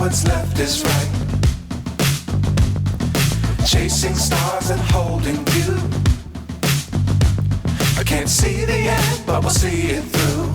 what's left is right. Chasing stars and holding you. I can't see the end, but we'll see it through.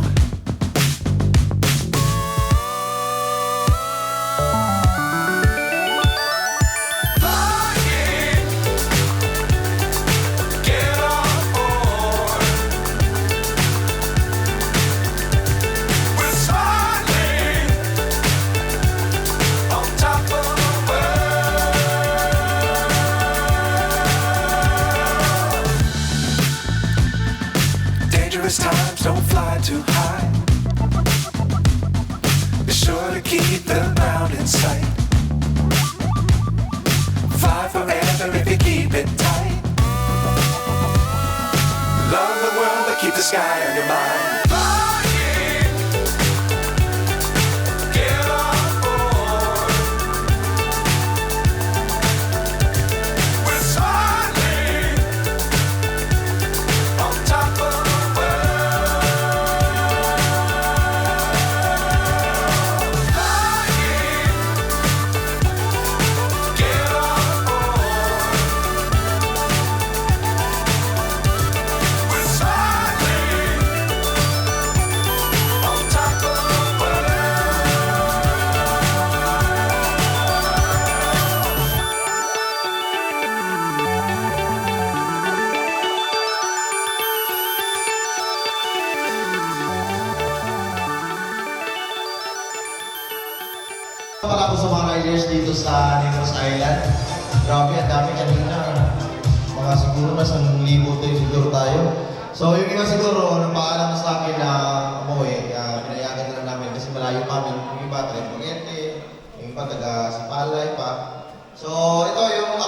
Times don't fly too high. Be sure to keep the ground in sight. Fly forever if you keep it tight. Love the world but keep the sky on your mind. Pala ko sa mga riders dito sa Negros Island. Grabe, ang dami kanina. Mga siguro nasa 1,000 tayo siguro tayo. So yung iba siguro, nagpaalam sa akin na umuwi. Pinayagan na lang namin kasi malayo kami. Yung iba tayo Pagete, yung iba taga Sipalay pa. So ito yung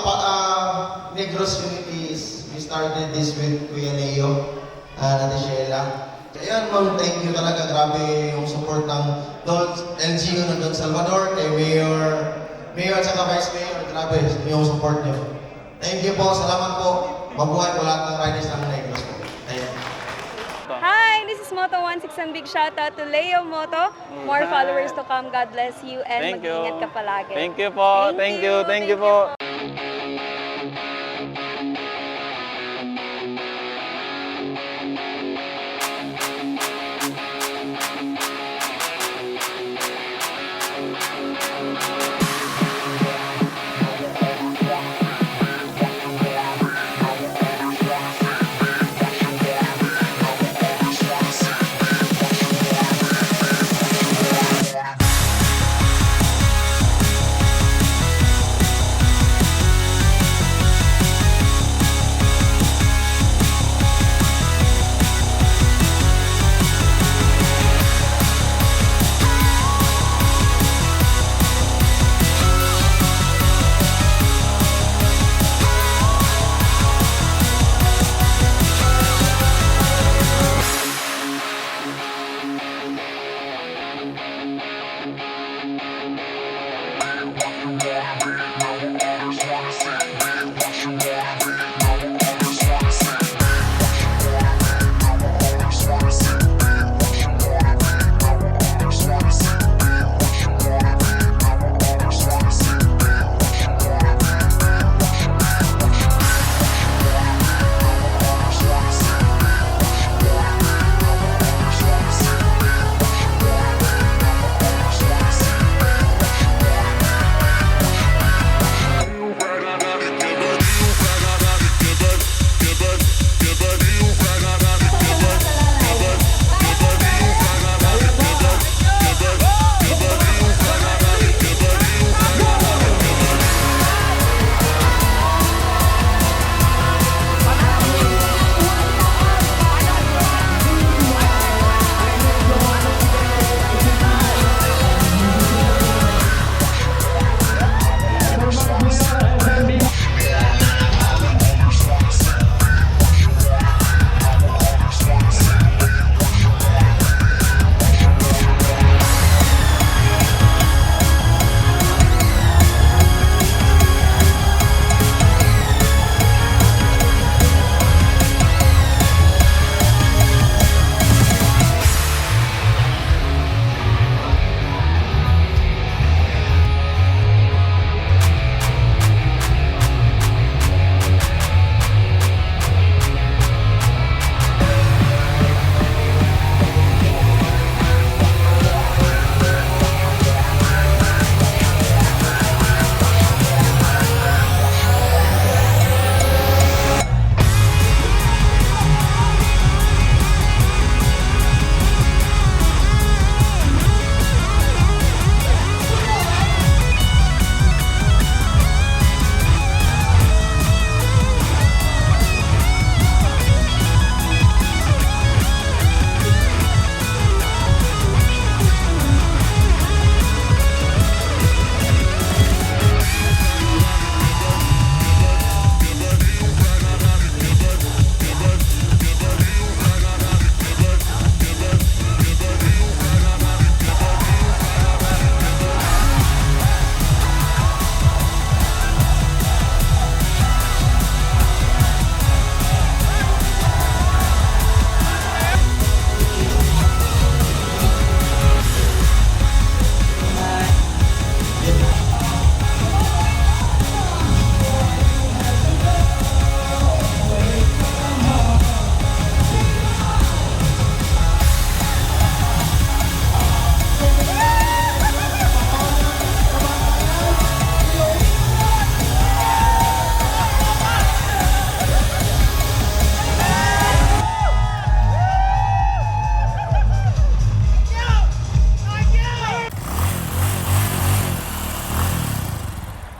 Negros Philippines. We started this with Kuya Leo, Nati Sheila. Ayan, ma'am, thank you talaga. Grabe yung support ng LGU ng Don Salvador, kay Mayor at saka Vice Mayor. Grabe yung support nyo. Thank you po, salamat po. Mabuhay po lahat ng riders ng Negros. Thank you. Hi, this is Moto16. Big shout out to Layaw Moto. More followers to come. God bless you and mag-ingat ka palagi. Thank you po. Thank you po.